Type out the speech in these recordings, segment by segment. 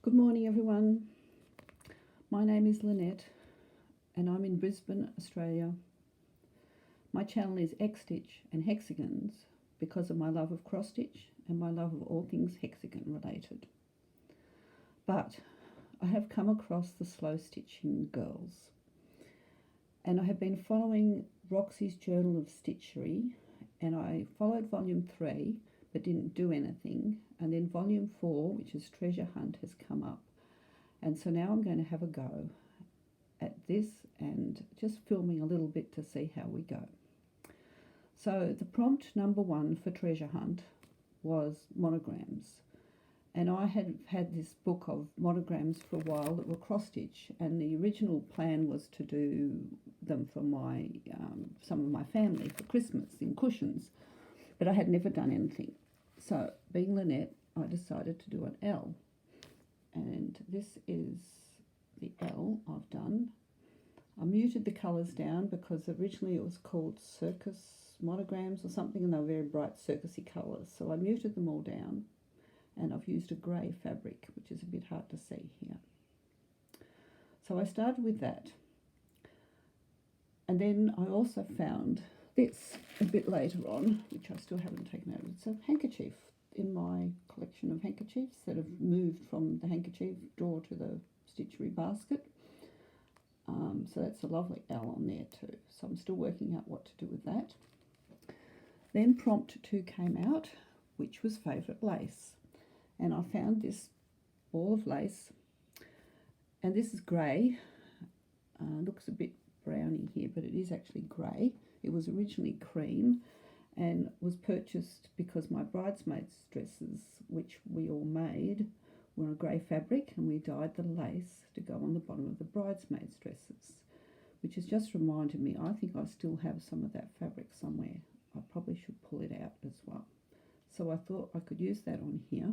Good morning, everyone. My name is Lynette and I'm in Brisbane, Australia. My channel is X-Stitch and Hexagons because of my love of cross-stitch and my love of all things hexagon related. But I have come across the slow stitching girls and I have been following Roxy's Journal of Stitchery, and I followed volume 3 but didn't do anything, and then volume 4, which is Treasure Hunt, has come up, and so now I'm going to have a go at this and just filming a little bit to see how we go. So the prompt number 1 for Treasure Hunt was monograms, and I had had this book of monograms for a while that were cross stitch, and the original plan was to do them for my some of my family for Christmas in cushions, but I had never done anything. So being Lynette, I decided to do an L, and this is the L I've done. I muted the colours down because originally it was called Circus Monograms or something, and they were very bright circusy colours, so I muted them all down, and I've used a grey fabric, which is a bit hard to see here. So I started with that, and then I also found this a bit later on, which I still haven't taken out. It's a handkerchief in my collection of handkerchiefs that have moved from the handkerchief drawer to the stitchery basket. So that's a lovely L on there too. So I'm still working out what to do with that. Then prompt 2 came out, which was favourite lace. And I found this ball of lace, and this is grey. Looks a bit browny here, but it is actually grey. It was originally cream and was purchased because my bridesmaids' dresses, which we all made, were a grey fabric, and we dyed the lace to go on the bottom of the bridesmaids' dresses, which has just reminded me, I think I still have some of that fabric somewhere. I probably should pull it out as well. So I thought I could use that on here.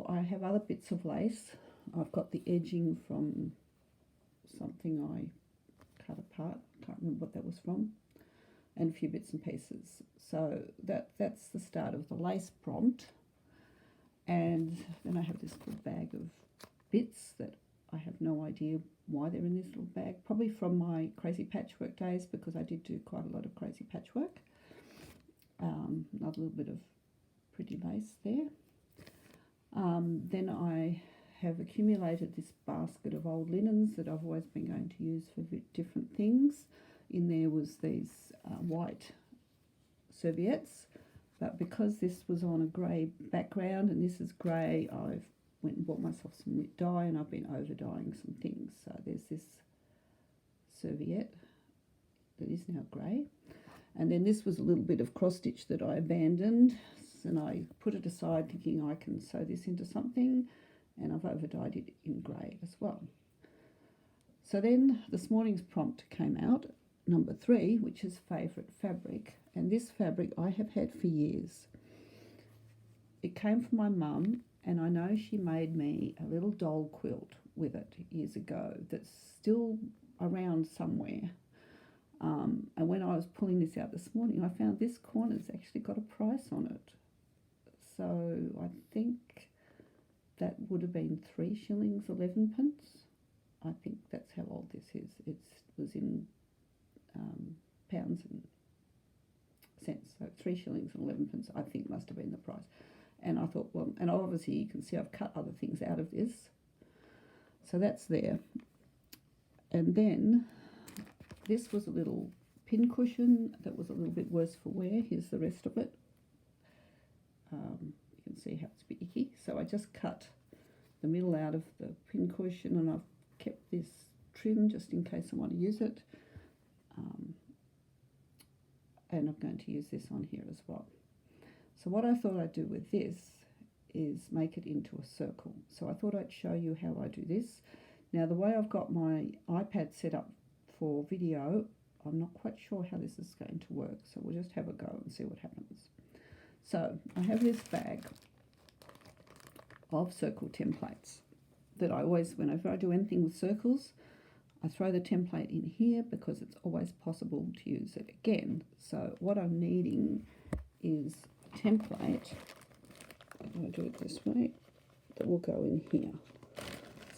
I have other bits of lace. I've got the edging from something I cut apart, can't remember what that was from, and a few bits and pieces. So that's the start of the lace prompt. And then I have this little bag of bits that I have no idea why they're in this little bag, probably from my crazy patchwork days, because I did do quite a lot of crazy patchwork. Another little bit of pretty lace there. Then I have accumulated this basket of old linens that I've always been going to use for different things. In there was these white serviettes, but because this was on a grey background and this is grey, I've went and bought myself some wet dye, and I've been over dyeing some things. So there's this serviette that is now grey, and then this was a little bit of cross stitch that I abandoned, and I put it aside thinking I can sew this into something, and I've over dyed it in grey as well. So then this morning's prompt came out, number 3, which is favourite fabric, and this fabric I have had for years. It came from my mum, and I know she made me a little doll quilt with it years ago that's still around somewhere. And when I was pulling this out this morning, I found this corner's actually got a price on it. So I think that would have been 3 shillings 11 pence. I think that's how old this is. It was in pounds and cents, so 3 shillings 11 pence I think must have been the price. And I thought, well, and obviously you can see I've cut other things out of this, so that's there. And then this was a little pin cushion that was a little bit worse for wear. Here's the rest of it. You can see how it's a bit icky, so I just cut the middle out of the pin cushion, and I've kept this trim just in case I want to use it. And I'm going to use this on here as well. So what I thought I'd do with this is make it into a circle. So I thought I'd show you how I do this. Now the way I've got my iPad set up for video, I'm not quite sure how this is going to work, so we'll just have a go and see what happens. So I have this bag of circle templates that I always, whenever I do anything with circles, I throw the template in here because it's always possible to use it again. So what I'm needing is a template. I'm going to do it this way. that will go in here.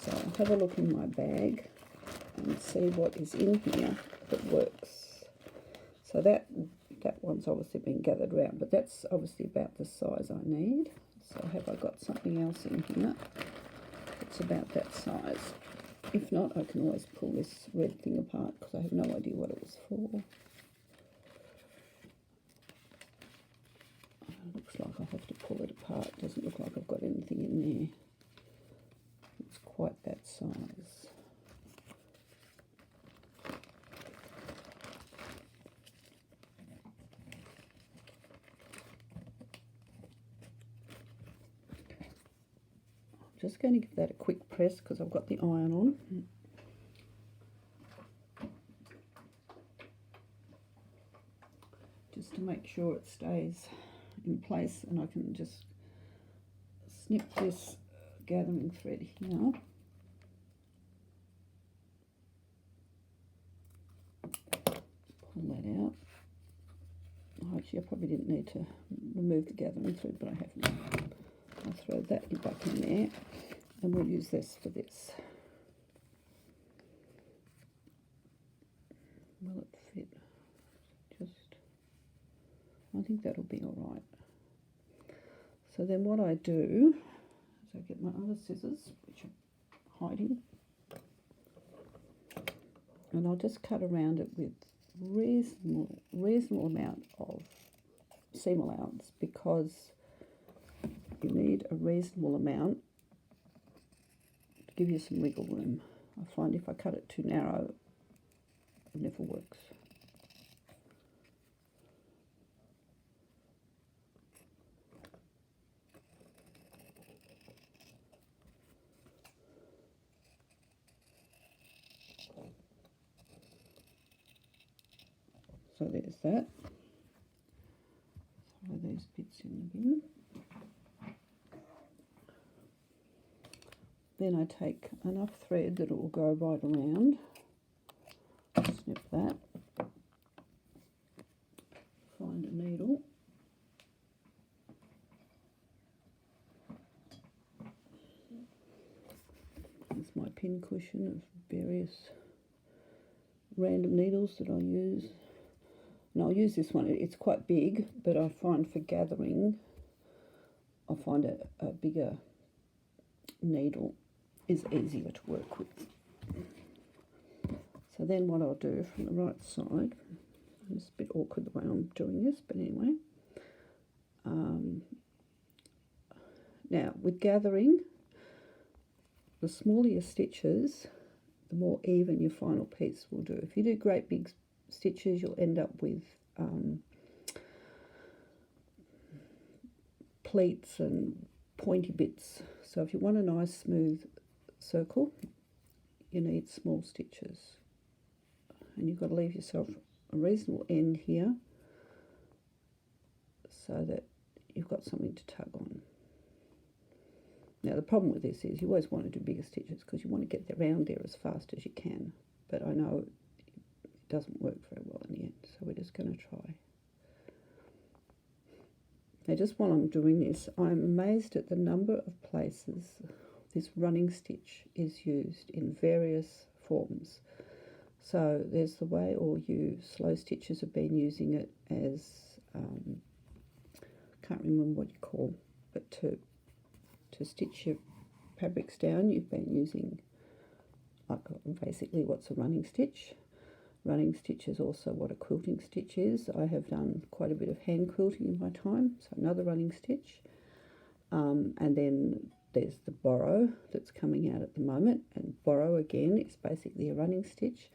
So I'll have a look in my bag and see what is in here that works. So that one's obviously been gathered round, but that's obviously about the size I need. So have I got something else in here that's about that size? If not, I can always pull this red thing apart because I have no idea what it was for. Looks like I have to pull it apart. Doesn't look like I've got anything in there. It's quite that size. I'm just going to give that a quick press because I've got the iron on. Just to make sure it stays in place, and I can just snip this gathering thread here. Pull that out. Actually, I probably didn't need to remove the gathering thread, but I have now. I'll throw that back in there, and we'll use this for this. Will it fit? I think that'll be all right. So then what I do is I get my other scissors, which are hiding, and I'll just cut around it with reasonable amount of seam allowance, because you need a reasonable amount to give you some wiggle room. I find if I cut it too narrow, it never works. So there's that. Throw these bits in the bin. Then I take enough thread that it will go right around. Snip that. Find a needle. It's my pin cushion of various random needles that I use. And I'll use this one. It's quite big, but I find for gathering, I find a bigger needle is easier to work with. So then what I'll do from the right side, it's a bit awkward the way I'm doing this, but anyway. Now with gathering, the smaller your stitches, the more even your final piece will do. If you do great big stitches, you'll end up with pleats and pointy bits. So if you want a nice smooth circle, you need small stitches, and you've got to leave yourself a reasonable end here so that you've got something to tug on. Now the problem with this is you always want to do bigger stitches because you want to get around there as fast as you can, but I know it doesn't work very well in the end, so we're just going to try. Now just while I'm doing this, I'm amazed at the number of places this running stitch is used in various forms. So there's the way all you slow stitches have been using it as, can't remember what you call, but to stitch your fabrics down, you've been using like basically what's a running stitch. Running stitch is also what a quilting stitch is. I have done quite a bit of hand quilting in my time, so another running stitch. And then there's the borrow that's coming out at the moment, and borrow again is basically a running stitch.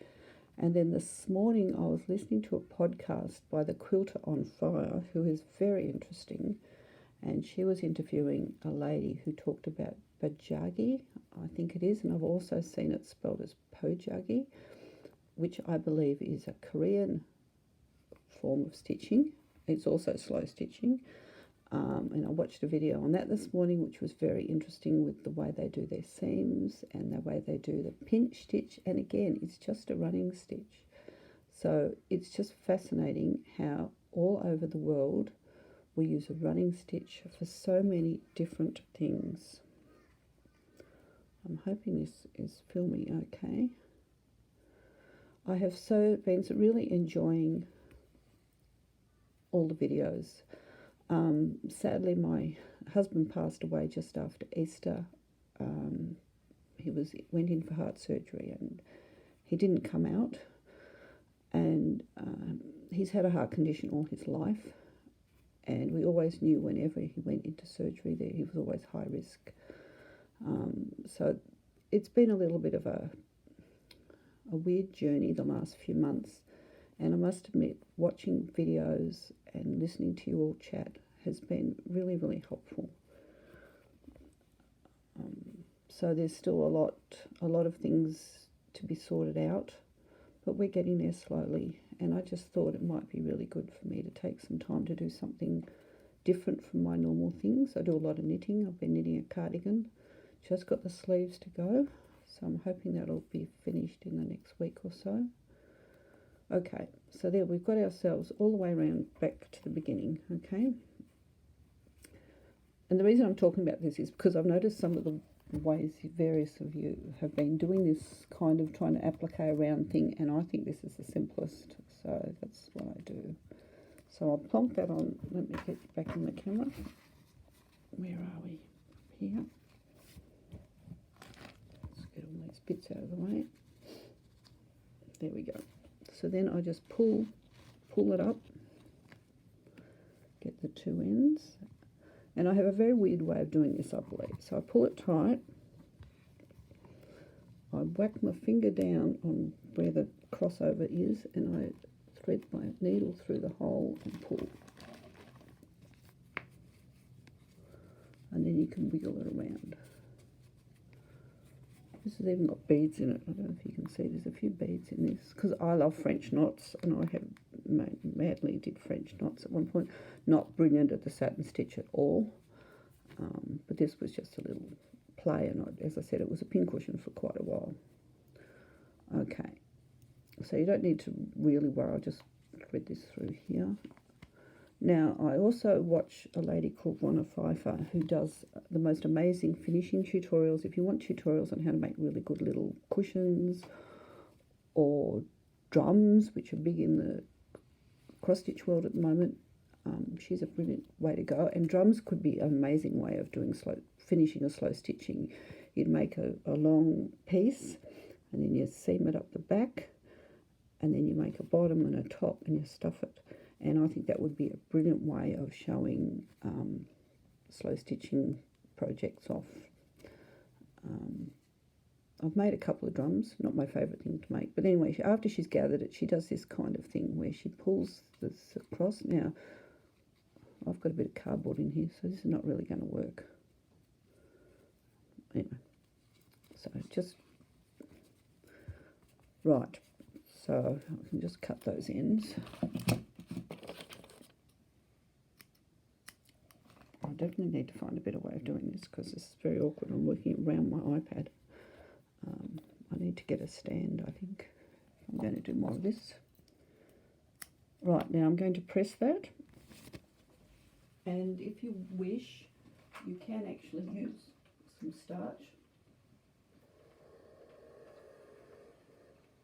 And then this morning I was listening to a podcast by the Quilter on Fire, who is very interesting, and she was interviewing a lady who talked about bajagi, I think it is, and I've also seen it spelled as pojagi, which I believe is a Korean form of stitching. It's also slow stitching. And I watched a video on that this morning, which was very interesting with the way they do their seams and the way they do the pinch stitch. And again, it's just a running stitch. So it's just fascinating how all over the world we use a running stitch for so many different things. I'm hoping this is filming okay. I have been really enjoying all the videos. Sadly, my husband passed away just after Easter. He went in for heart surgery and he didn't come out. And he's had a heart condition all his life. And we always knew whenever he went into surgery that he was always high risk. So it's been a little bit of a weird journey the last few months. And I must admit, watching videos and listening to you all chat has been really, really helpful. So there's still a lot of things to be sorted out, but we're getting there slowly. And I just thought it might be really good for me to take some time to do something different from my normal things. I do a lot of knitting. I've been knitting a cardigan. Just got the sleeves to go. So I'm hoping that'll be finished in the next week or so. Okay, so there we've got ourselves all the way around back to the beginning, okay? And the reason I'm talking about this is because I've noticed some of the ways various of you have been doing this kind of trying to applique around thing, and I think this is the simplest, so that's what I do. So I'll plonk that on. Let me get back in the camera. Where are we? Here. Let's get all these bits out of the way. There we go. So then I just pull it up, get the two ends, and I have a very weird way of doing this, I believe. So I pull it tight, I whack my finger down on where the crossover is, and I thread my needle through the hole and pull. And then you can wiggle it around. This has even got beads in it. I don't know if you can see, there's a few beads in this, because I love French knots, and I have madly did French knots at one point. Not brilliant at the satin stitch at all, but this was just a little play, and as I said, it was a pincushion for quite a while. Okay, so you don't need to really worry. I'll just thread this through here. Now, I also watch a lady called Ronna Pfeiffer who does the most amazing finishing tutorials. If you want tutorials on how to make really good little cushions or drums, which are big in the cross-stitch world at the moment, she's a brilliant way to go. And drums could be an amazing way of doing finishing a slow stitching. You'd make a long piece, and then you seam it up the back, and then you make a bottom and a top, and you stuff it. And I think that would be a brilliant way of showing slow stitching projects off. I've made a couple of drums, not my favourite thing to make. But anyway, after she's gathered it, she does this kind of thing where she pulls this across. Now, I've got a bit of cardboard in here, so this is not really going to work. Anyway, so just... Right, so I can just cut those ends. I definitely need to find a better way of doing this because this is very awkward. I'm working around my iPad. I need to get a stand, I think. I'm going to do more of this. Right, now I'm going to press that. And if you wish, you can actually use some starch.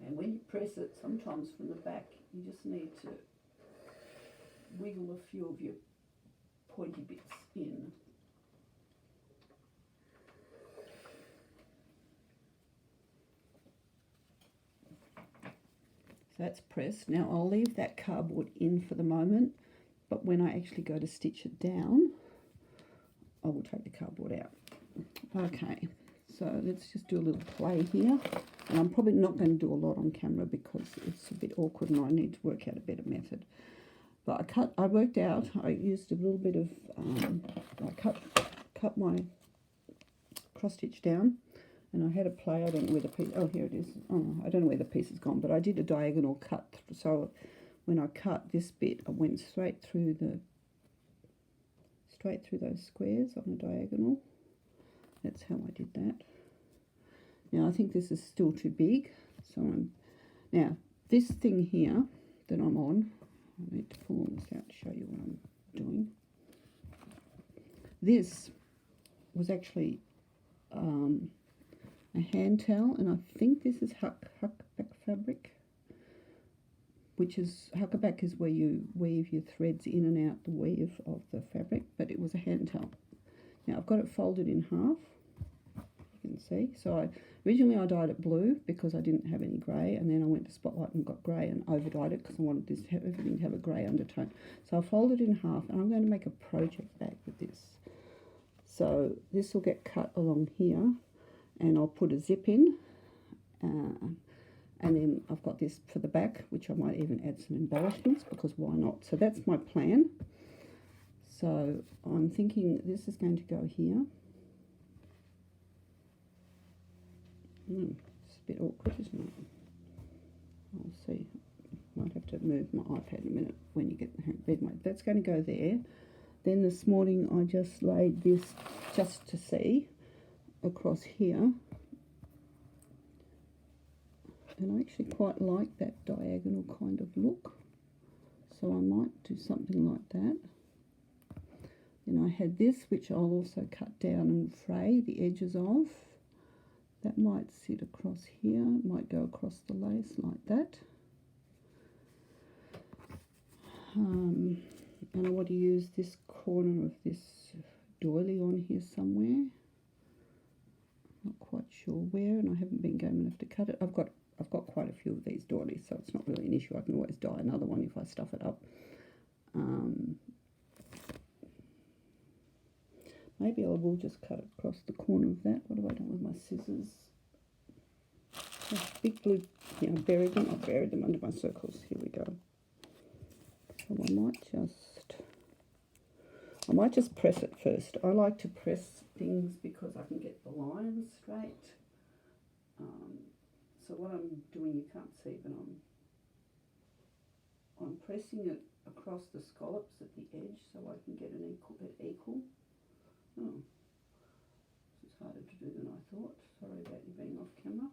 And when you press it, sometimes from the back, you just need to wiggle a few of your pointy bits in. So that's pressed. Now I'll leave that cardboard in for the moment, but when I actually go to stitch it down, I will take the cardboard out. Okay, so let's just do a little play here. And I'm probably not going to do a lot on camera because it's a bit awkward and I need to work out a better method. But I worked out, I used a little bit of, I cut my cross stitch down, and I had a play. I don't know where the piece, oh here it is. Oh, I don't know where the piece has gone, but I did a diagonal cut. So when I cut this bit, I went straight through those squares on a diagonal. That's how I did that. Now I think this is still too big, so now this thing here that I'm on, I need to pull all this out to show you what I'm doing. This was actually a hand towel, and I think this is huckleback fabric, which is, huckleback is where you weave your threads in and out the weave of the fabric, but it was a hand towel. Now I've got it folded in half, you can see. So originally I dyed it blue because I didn't have any grey, and then I went to Spotlight and got grey and over dyed it because I wanted this everything to have a grey undertone. So I folded it in half, and I'm going to make a project bag with this. So this will get cut along here, and I'll put a zip in, and then I've got this for the back, which I might even add some embellishments, because why not? So that's my plan. So I'm thinking this is going to go here. It's a bit awkward, isn't it? I'll see. Might have to move my iPad in a minute when you get the bed made. That's going to go there. Then this morning I just laid this just to see across here. And I actually quite like that diagonal kind of look. So I might do something like that. Then I had this, which I'll also cut down and fray the edges of. That might sit across here, it might go across the lace like that. And I want to use this corner of this doily on here somewhere. Not quite sure where, and I haven't been game enough to cut it. I've got quite a few of these doilies, so it's not really an issue. I can always dye another one if I stuff it up. Maybe I will just cut across the corner of that. What have I done with my scissors? Big blue, yeah, I buried them. I buried them under my circles. Here we go. So I might just press it first. I like to press things because I can get the lines straight. So what I'm doing, you can't see, but I'm pressing it across the scallops at the edge so I can get an equal. Oh, this is harder to do than I thought. Sorry about you being off camera.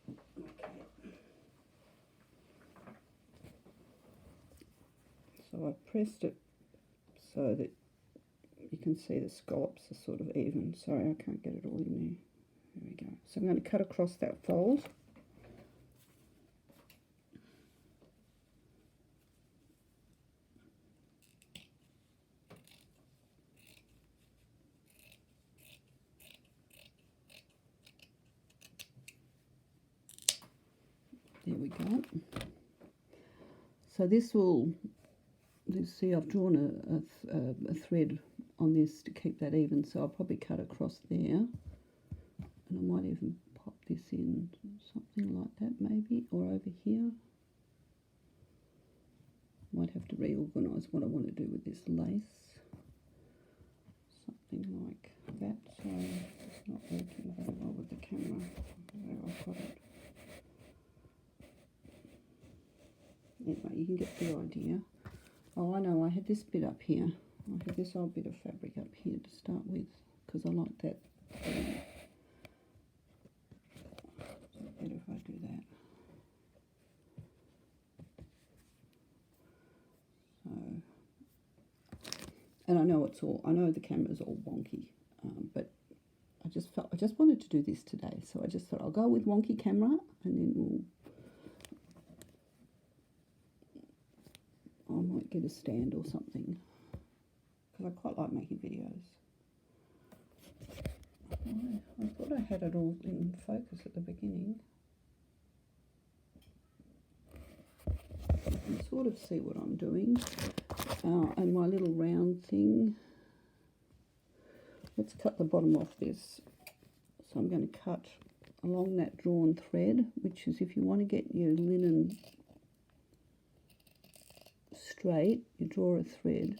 Okay. So I pressed it so that you can see the scallops are sort of even. Sorry, I can't get it all in there. There we go. So I'm going to cut across that fold. There we go. So this will, you see I've drawn a thread on this to keep that even, so I'll probably cut across there. And I might even pop this in, something like that maybe, or over here. Might have to reorganise what I want to do with this lace. Something like that. So it's not working very well with the camera. There, I've got it. Anyway, you can get the idea. Oh, I know, I had this bit up here. I had this old bit of fabric up here to start with, because I like that. Better if I do that. So, and I know the camera's all wonky, but I just wanted to do this today, so I just thought I'll go with wonky camera, and then I might get a stand or something, because I quite like making videos. I thought I had it all in focus at the beginning. You can sort of see what I'm doing. And my little round thing. Let's cut the bottom off this. So I'm going to cut along that drawn thread, which is, if you want to get your linen straight, you draw a thread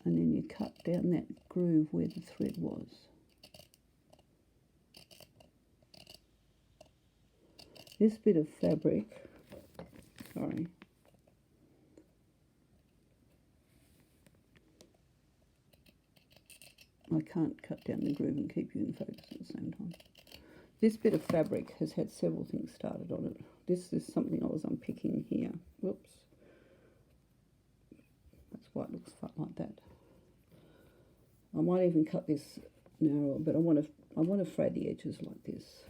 and then you cut down that groove where the thread was. This bit of fabric, sorry, I can't cut down the groove and keep you in focus at the same time. This bit of fabric has had several things started on it. This is something I was unpicking here. Whoops. That's why it looks like that. I might even cut this narrower, but I want to fray the edges like this.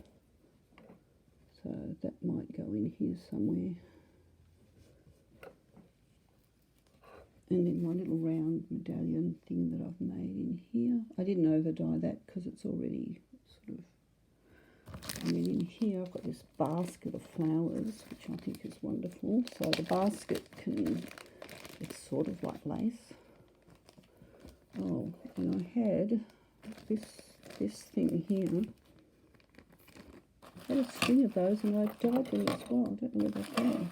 So that might go in here somewhere. And then my little round medallion thing that I've made in here. I didn't over dye that because it's already sort of. And then in here I've got this basket of flowers, which I think is wonderful. So the basket it's sort of like lace. Oh, and I had this thing here. I had a string of those and I've dyed them as well. I don't know where they've gone.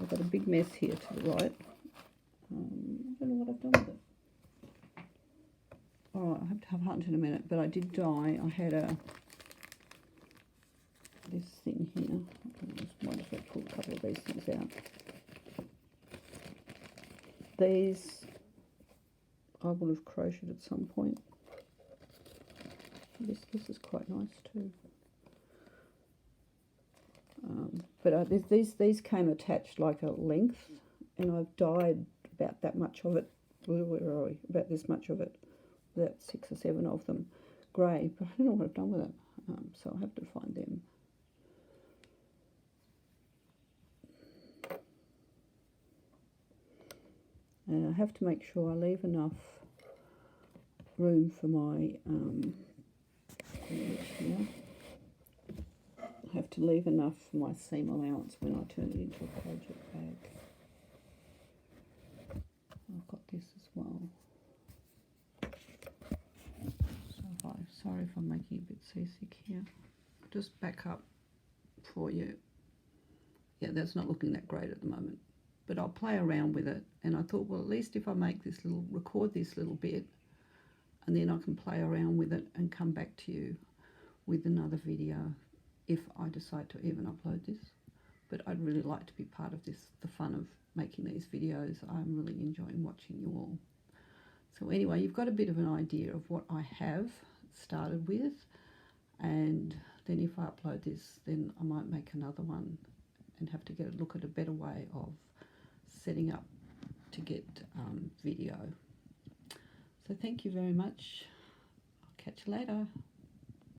I've got a big mess here to the right. I don't know what I've done with it. Oh, I have to have a hunt in a minute, but I did dye. I had this thing here. I just wonder if I pull a couple of these things out. These I will have crocheted at some point. This is quite nice too. But these came attached like a length, and I've dyed about that much of it. Where are we? About this much of it. About 6 or 7 of them grey, but I don't know what I've done with it. So I have to find them. And I have to make sure I leave enough room for my here. I have to leave enough for my seam allowance when I turn it into a project bag. I've got this as well. So sorry if I'm making it a bit seasick here. Just back up for you. Yeah, that's not looking that great at the moment, but I'll play around with it. And I thought, well, at least if I make this record this little bit, and then I can play around with it and come back to you with another video if I decide to even upload this. But I'd really like to be part of this, the fun of making these videos. I'm really enjoying watching you all. So anyway, you've got a bit of an idea of what I have started with, and then if I upload this, then I might make another one and have to look at a better way of setting up to get video. So thank you very much. I'll catch you later.